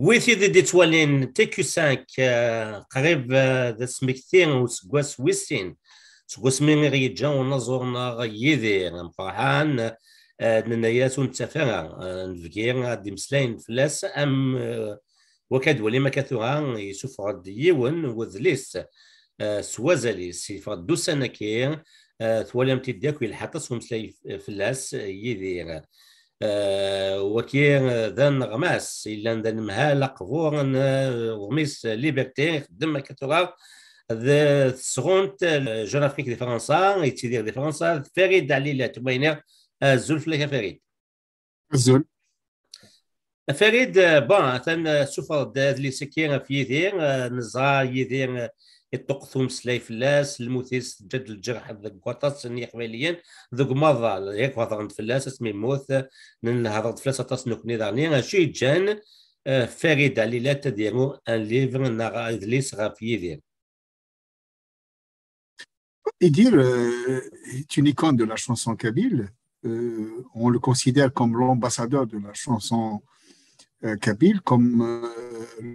ويثي دي توالين تيكو 5 قريب ذا سمكتين وسكواس ويسين سكواس من غيجا ونظرنا يذير مقرحان نناياس ونتفاها نفكير غادي مسلاين فلاس ام وكاد ولي ما كثوها يسوف غاد يون وذليس سوازاليس يفرد دو سنة كير ثوالي متداك يلحطس ومسلاي فلاس يذير وكير ذا نغماس إلا ذا نمهال قفور غميس ليبرتي خدم كثوها ذا سغونت جون افريك دي فرنسا يتيدير دي فرنسا فريد عليلا تبينير الزول فلاك فريد الزول فريد بون ثان سوفر داد لي سكين في يدير نزا يدير الطقثوم سلاي فلاس الموثيس جد الجرح ذاك قطاس ني قبيليين ذوك ماضا ياك هضر فلاس اسمي موث نهضر فلاس طاس نكني دارني شي جان فريد عليلا تديرو ان ليفر نغا ادليس غا في يدير Idir est une icône de la chanson kabyle. On le considère comme l'ambassadeur de la chanson kabyle, comme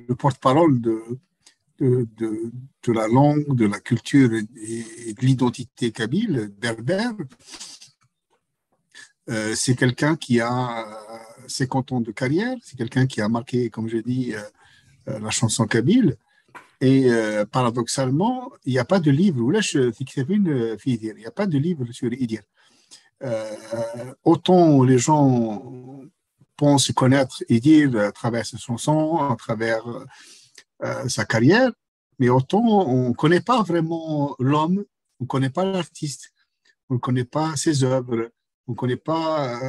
le porte-parole de la langue, de la culture et de l'identité kabyle, berbère. C'est quelqu'un qui a 50 ans de carrière, c'est quelqu'un qui a marqué, comme je dis, la chanson kabyle. Et paradoxalement, il n'y a pas de livre, il n'y a pas de livre sur Idir. Autant les gens pensent connaître Idir à travers ses chansons, à travers sa carrière, mais autant on ne connaît pas vraiment l'homme, on ne connaît pas l'artiste, on ne connaît pas ses œuvres, on ne connaît pas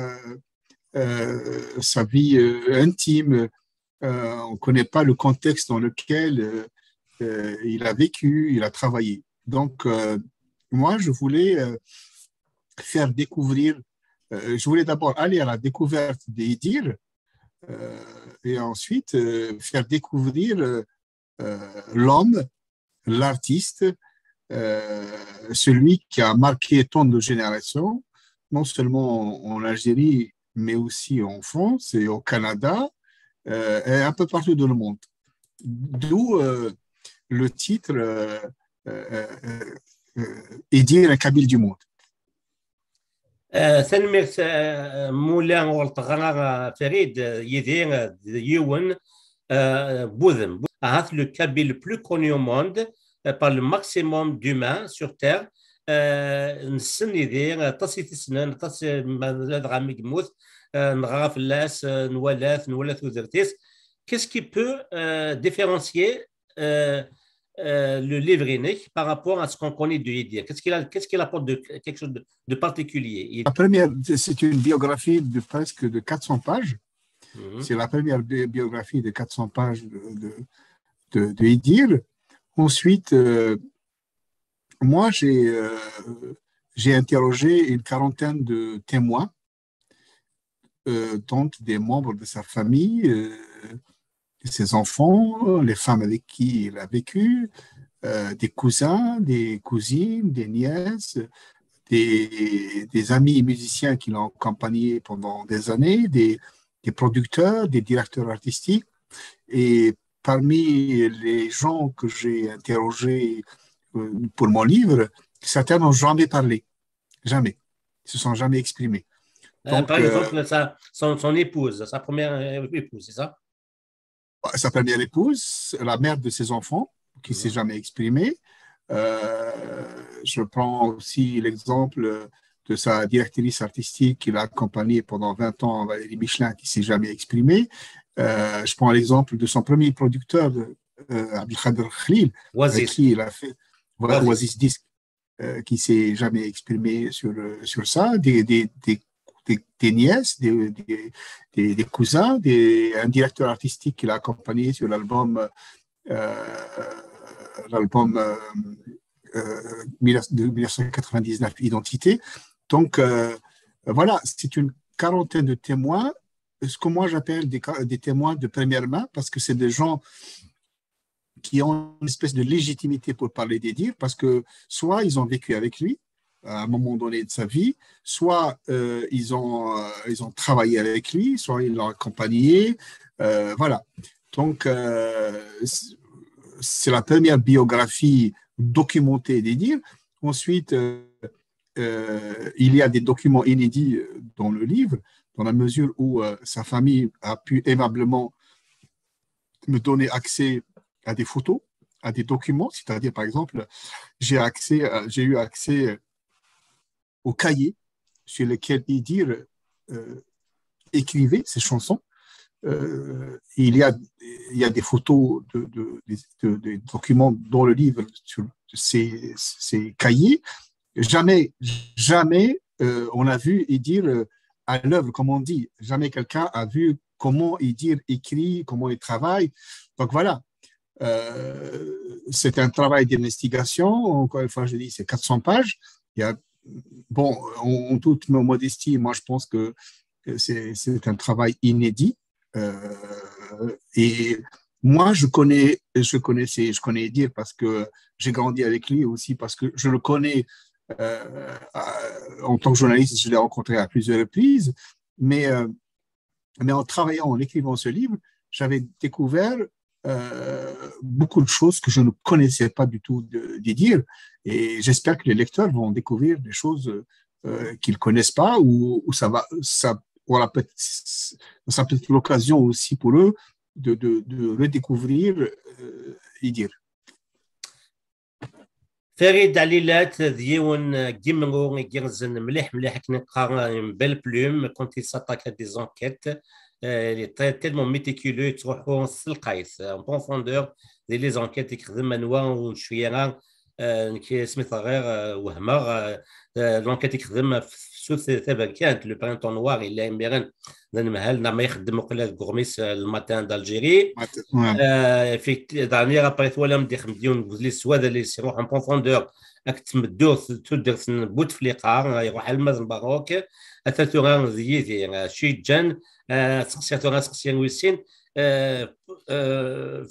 sa vie intime, on ne connaît pas le contexte dans lequel il a vécu, il a travaillé. Donc, moi, je voulais faire découvrir, je voulais d'abord aller à la découverte des Idir et ensuite faire découvrir l'homme, l'artiste, celui qui a marqué tant de générations, non seulement en Algérie, mais aussi en France et au Canada et un peu partout dans le monde. D'où le titre Idir, un kabyle du monde. ثنميت مولا والطغرا فريد يدير يون بوذم هذا le kabyle le plus connu au monde par le maximum d'humains sur terre نسن يدير تصيت سنان تص غامي موت نغا فلاس نولاث وزرتيس qu'est-ce qui peut différencier le livre unique par rapport à ce qu'on connaît de Idir? Qu'est-ce qu'il apporte de quelque chose de particulier? La première, c'est une biographie de presque de 400 pages. C'est la première biographie de 400 pages de Idir. Ensuite, moi, j'ai interrogé une quarantaine de témoins, dont des membres de sa famille, ses enfants, les femmes avec qui il a vécu, des cousins, des cousines, des nièces, des amis musiciens qui l'ont accompagné pendant des années, des producteurs, des directeurs artistiques. Et parmi les gens que j'ai interrogés pour mon livre, certains n'ont jamais parlé, jamais, ils ne se sont jamais exprimés. Donc, par exemple, son épouse, sa première épouse, c'est ça? Sa première épouse, la mère de ses enfants, qui ne s'est jamais exprimée. Je prends aussi l'exemple de sa directrice artistique qui l'a accompagnée pendant 20 ans, Valérie Michelin, qui ne s'est jamais exprimée. Je prends l'exemple de son premier producteur, Abdelkader Khalil, avec qui il a fait Oasis Disc, qui ne s'est jamais exprimé sur ça. Des nièces, des cousins, un directeur artistique qui l'a accompagné sur l'album de 1999, Identité. Donc, voilà, c'est une quarantaine de témoins, ce que moi j'appelle des témoins de première main, parce que c'est des gens qui ont une espèce de légitimité pour parler d'Idir, parce que soit ils ont vécu avec lui, à un moment donné de sa vie, soit ils ont travaillé avec lui, soit ils l'ont accompagné, voilà. Donc, c'est la première biographie documentée d'Idir. Ensuite, il y a des documents inédits dans le livre, dans la mesure où sa famille a pu aimablement me donner accès à des photos, à des documents, c'est-à-dire, par exemple, j'ai eu accès aux cahiers sur lesquels Idir écrivait ses chansons. Il y a des photos des documents dans le livre sur ces cahiers. Jamais on a vu Idir à l'œuvre, comme on dit. Jamais quelqu'un a vu comment Idir écrit, comment il travaille. Donc voilà, c'est un travail d'investigation. Encore une fois, je dis, c'est 400 pages. Il y a, bon, en toute modestie, moi, je pense que c'est un travail inédit. Et moi, je connais Idir parce que j'ai grandi avec lui, aussi parce que je le connais en tant que journaliste, je l'ai rencontré à plusieurs reprises, mais en travaillant, en écrivant ce livre, j'avais découvert beaucoup de choses que je ne connaissais pas du tout d'Idir, et j'espère que les lecteurs vont découvrir des choses qu'ils ne connaissent pas, ou ça peut être l'occasion aussi pour eux de redécouvrir Idir. فريد عليلات ديون جيمنغو جيرزن مليح كنقرا بالبلوم كنت يسطاك دي زونكيت لي تيلمون ميتيكولو تروحوا القايس ان بروفوندور دي لي زونكيت يخدم انواع وشويه كي سميث غير وهمه لونكيت يخدم في سوس كانت لو برينتون نوار الا ميرن نمهل ما يخدم قلال غورميس الماتان دالجيري في دانيير ابريت ولا مديون لي سواد اللي يروح ان بروفوندور اكتم الدوث تدرس بوت فليقار يروح الماز المباروك اثاتوران زيدي شي جان سقسياتوران سقسيان ويسين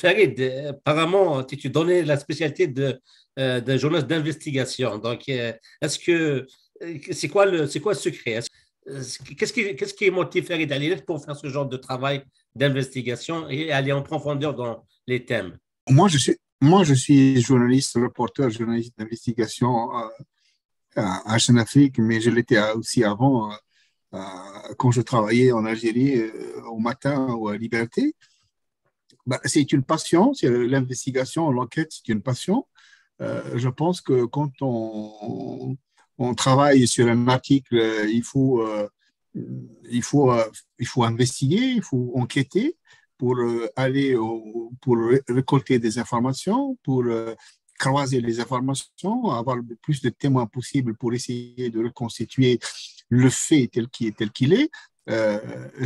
Farid, apparemment, tu donnais la spécialité d'un journaliste d'investigation. Donc, est-ce que c'est quoi le secret? Qu'est-ce qui motive Farid Alilet pour faire ce genre de travail d'investigation et aller en profondeur dans les thèmes? Moi, je suis journaliste, reporter, journaliste d'investigation à Jeune Afrique, mais je l'étais aussi avant quand je travaillais en Algérie au matin ou à Liberté. C'est une passion, c'est l'investigation, l'enquête, c'est une passion. Je pense que quand on travaille sur un article, il faut investiguer, il faut enquêter pour pour récolter des informations, pour croiser les informations, avoir le plus de témoins possible pour essayer de reconstituer le fait tel qu'il est.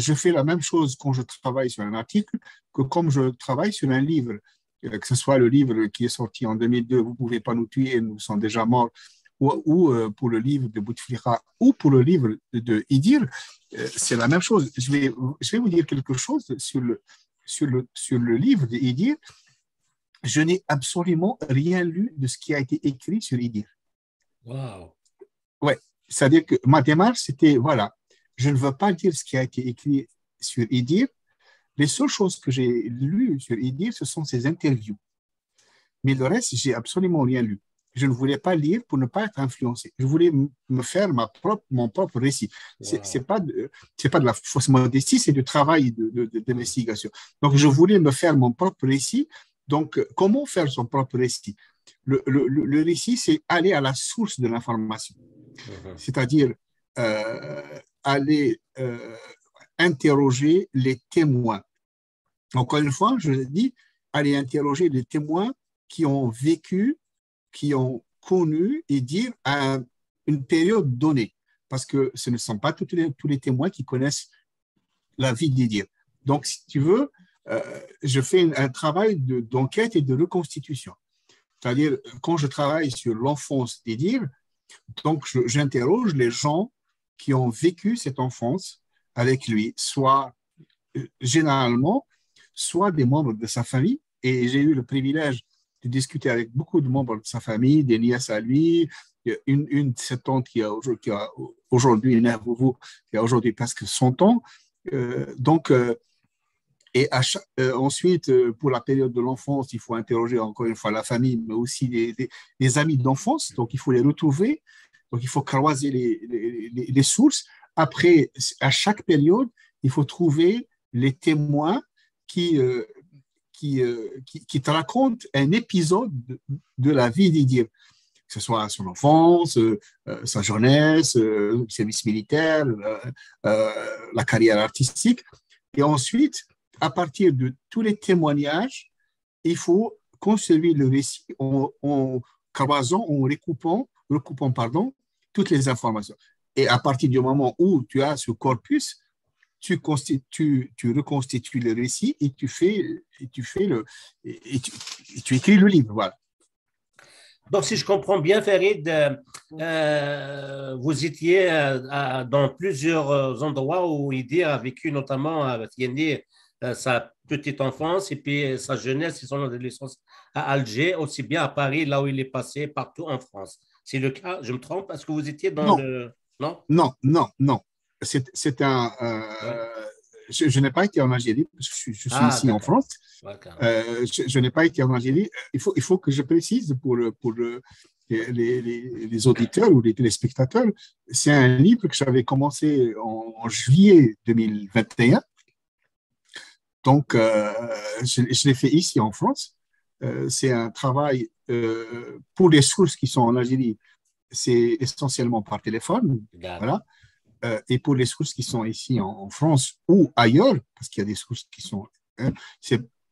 Je fais la même chose quand je travaille sur un article que comme je travaille sur un livre, que ce soit le livre qui est sorti en 2002, Vous ne pouvez pas nous tuer, nous sommes déjà morts, ou pour le livre de Bouteflika, ou pour le livre de Idir, c'est la même chose. Je vais vous dire quelque chose sur le livre de Idir. Je n'ai absolument rien lu de ce qui a été écrit sur Idir. Wow. Ouais, c'est-à-dire que ma démarche, c'était, voilà, je ne veux pas dire ce qui a été écrit sur Idir. Les seules choses que j'ai lues sur Idir, ce sont ses interviews. Mais le reste, j'ai absolument rien lu. Je ne voulais pas lire pour ne pas être influencé. Je voulais me faire mon propre récit. Wow. C'est pas de la fausse modestie, c'est du travail d'investigation. Donc, je voulais me faire mon propre récit. Donc, comment faire son propre récit? Le récit, c'est aller à la source de l'information. C'est-à-dire aller interroger les témoins. Encore une fois, je dis, aller interroger les témoins qui ont vécu, qui ont connu et dire à une période donnée. Parce que ce ne sont pas tous les témoins qui connaissent la vie d'Idir. Donc, si tu veux, je fais un travail d'enquête et de reconstitution. C'est-à-dire, quand je travaille sur l'enfance d'Idir, donc j'interroge les gens qui ont vécu cette enfance avec lui, soit généralement, soit des membres de sa famille. Et j'ai eu le privilège de discuter avec beaucoup de membres de sa famille, des nièces à lui, une de ses tantes qui a aujourd'hui presque 100 ans. Donc, Et ensuite, pour la période de l'enfance, il faut interroger encore une fois la famille, mais aussi les amis d'enfance. Donc, il faut les retrouver. Donc, il faut croiser les sources. Après, à chaque période, il faut trouver les témoins qui, qui te racontent un épisode de la vie d'Idir, que ce soit son enfance, sa jeunesse, le service militaire, la carrière artistique. Et ensuite, à partir de tous les témoignages, il faut construire le récit en croisant, en recoupant toutes les informations. Et à partir du moment où tu as ce corpus, tu reconstitues le récit et tu écris le livre. Voilà. Donc, si je comprends bien, Farid, vous étiez dans plusieurs endroits où Idir a vécu, notamment sa petite enfance et puis sa jeunesse et son adolescence à Alger, aussi bien à Paris, là où il est passé, partout en France. C'est le cas, je me trompe, est-ce que vous étiez dans le... Non? Non. C'est un... je n'ai pas été en Algérie, parce que je suis ici en France. Je n'ai pas été en Algérie. Il faut que je précise pour les auditeurs ou les téléspectateurs, c'est un livre que j'avais commencé en juillet 2021. Donc, je l'ai fait ici en France. C'est un travail pour les sources qui sont en Algérie, c'est essentiellement par téléphone. Voilà. Et pour les sources qui sont ici en France ou ailleurs, parce qu'il y a des sources qui sont...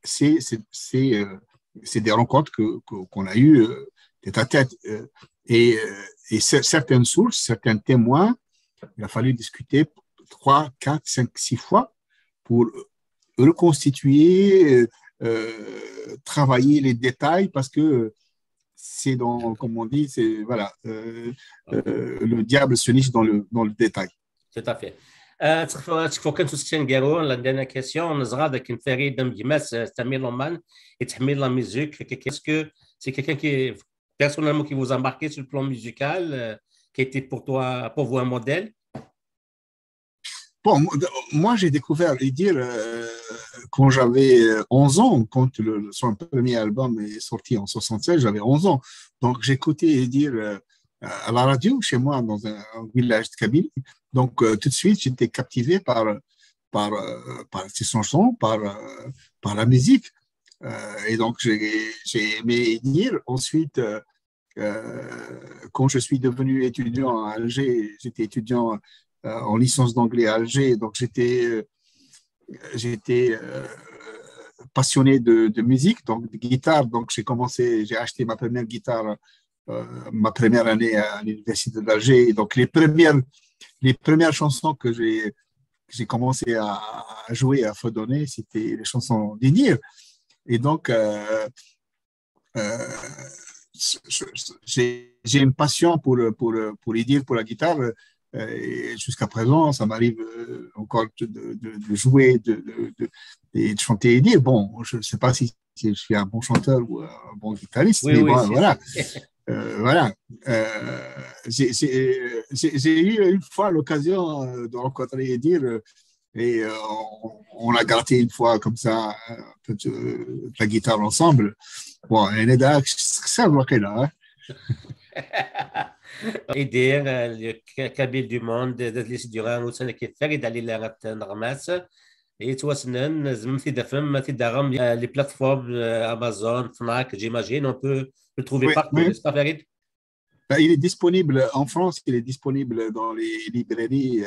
c'est des rencontres qu'on a eues tête à tête. Et certaines sources, certains témoins, il a fallu discuter 3, 4, 5, 6 fois pour reconstituer, travailler les détails, parce que c'est comme on dit, voilà, le diable se niche dans le détail. Tout à fait. تفكرت تسكن قالوا عندنا كيسيون نزغا ذاك فريد مجمس تميل لومان يتحمل لا ميوزيك est-ce que c'est quelqu'un qui personnellement qui vous a marqué sur le plan musical qui était pour vous un modèle? Bon, moi j'ai découvert Idir quand j'avais 11 ans, quand son premier album est sorti en 1976, j'avais 11 ans. Donc j'écoutais Idir à la radio chez moi dans un village de Kabylie. Donc tout de suite j'étais captivé par ses chansons, par la musique. Et donc j'ai aimé Idir. Ensuite, quand je suis devenu étudiant à Alger, j'étais étudiant en licence d'anglais à Alger, donc j'étais passionné de musique, donc de guitare. Donc j'ai acheté ma première guitare ma première année à l'université d'Alger. Donc les premières chansons que j'ai commencé à jouer, à fredonner, c'était les chansons d'Idir. Et donc j'ai une passion pour Idir, pour la guitare. Et jusqu'à présent, ça m'arrive encore de jouer et de chanter et dire. Bon, je ne sais pas si je suis un bon chanteur ou un bon guitariste, mais bon, voilà. Voilà. J'ai eu une fois l'occasion de rencontrer Idir et on a gratté une fois comme ça un peu de la guitare ensemble. Bon, et Neda, c'est là. إيدير الكبير دو موند ليس دوران وسنة كيفارد على لغة نغماس يتوسنن زمثي دفم في دغم les plateformes Amazon, Fnac, j'imagine, on peut le trouver partout, n'est-ce pas, Farid? Il est disponible en France, il est disponible dans les librairies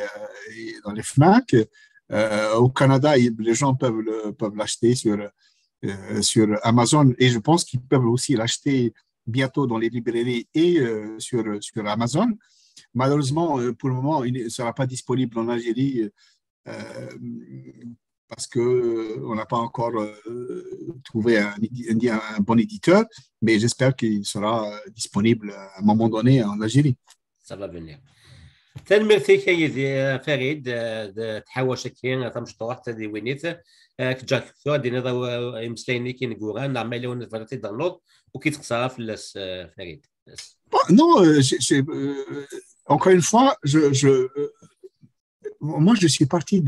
et dans les Fnac. Au Canada, les gens peuvent l'acheter sur Amazon, et je pense qu'ils peuvent aussi l'acheter bientôt dans les librairies et sur Amazon. Malheureusement, pour le moment, il ne sera pas disponible en Algérie parce qu'on n'a pas encore trouvé un bon éditeur, mais j'espère qu'il sera disponible à un moment donné en Algérie. Ça va venir. تنمرتي كي فريد تحاوش كين تمش طوحت دي وينيت كجاك ثو دي نضا مسليني كي نقوران نعمل لون فرتي دانلود وكي تقصاف لس فريد. Non, encore une fois, moi je suis parti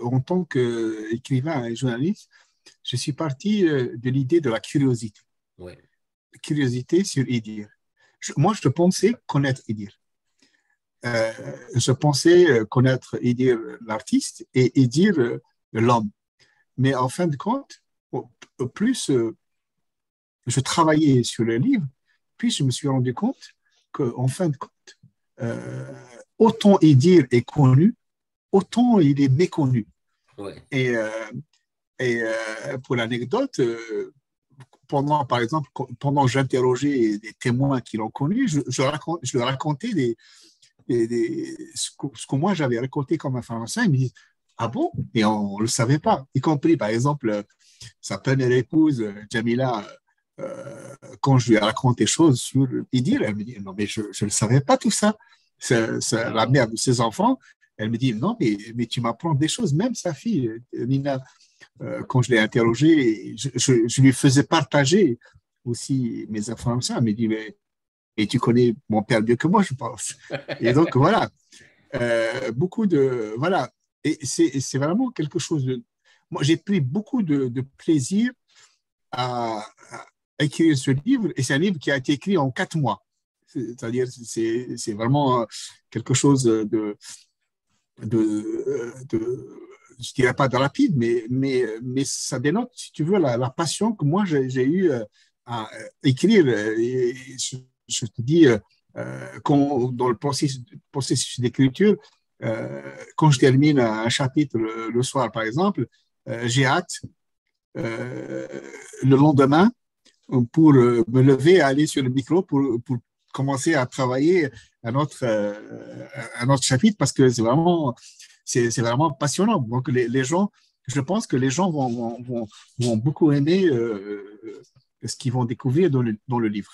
en tant qu'écrivain et journaliste, je suis parti de l'idée de la curiosité. Ouais. Curiosité sur Idir. Moi, je pensais connaître Idir. Je pensais connaître Idir l'artiste et Idir l'homme. Mais en fin de compte, plus je travaillais sur le livre, puis je me suis rendu compte qu'en fin de compte, autant Idir est connu, autant il est méconnu. Ouais. Et pour l'anecdote, par exemple, pendant que j'interrogeais des témoins qui l'ont connu, je leur racontais ce que moi j'avais récolté comme information. Ils me disent, ah bon? Et on ne le savait pas. Y compris, par exemple, sa première épouse, Jamila, quand je lui ai raconté des choses sur Idir, elle me dit, non, mais je ne le savais pas tout ça. La mère de ses enfants, elle me dit, non, mais tu m'apprends des choses. Même sa fille, Nina, quand je l'ai interrogée, je lui faisais partager aussi mes informations. Elle me dit, mais tu connais mon père mieux que moi, je pense. Et donc, voilà. Beaucoup de. Voilà. Et c'est vraiment quelque chose de. Moi, j'ai pris beaucoup de plaisir à écrire ce livre. Et c'est un livre qui a été écrit en 4 mois. C'est-à-dire, c'est vraiment quelque chose de je dirais pas de rapide, mais ça dénote, si tu veux, la passion que moi j'ai eue à écrire. Et je te dis, dans le processus d'écriture, quand je termine un chapitre le soir, par exemple, j'ai hâte le lendemain pour me lever et aller sur le micro pour commencer à travailler un autre chapitre parce que c'est vraiment passionnant. Donc, les gens, je pense que les gens vont beaucoup aimer ce qu'ils vont découvrir dans le livre.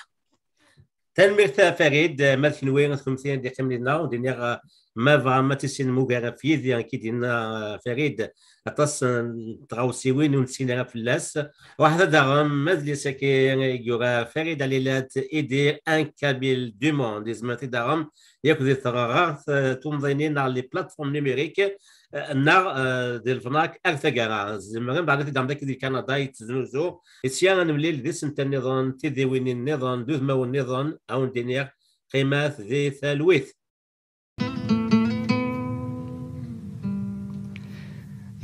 تنمير فريد مثل وين خمسين دي خملنا ودنيا ما تسين موجا في ذي كي دينا فريد أتص تغوسي وين ونسينا في اللاس واحد دغم مذلي سكي يورا فريد عليلات إيدي أن كابيل دو موند إزماتي دغم ياكل ثغاغات تنظينين على لي بلاتفورم نيميريك النار ديال فناك أرثقرا زمرين بعد دام داك دي كندا يتزوزو إسيان نمليل ذي سنت النظام تذي وين النظام دوث ما والنظام أو دنيا قيمات ذي ثالوث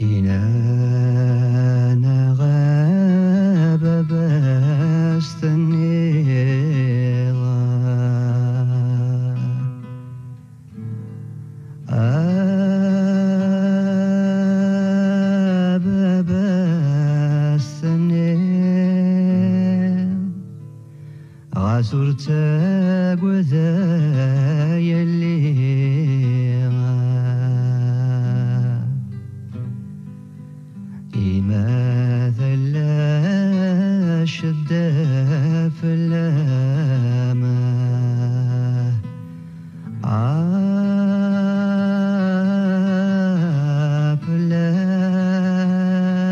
إنا غاب بستني عصرت قذايا اللي لماذا لا شد في اللامة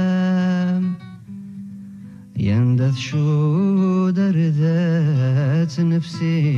أفلام يندث شو درذات نفسي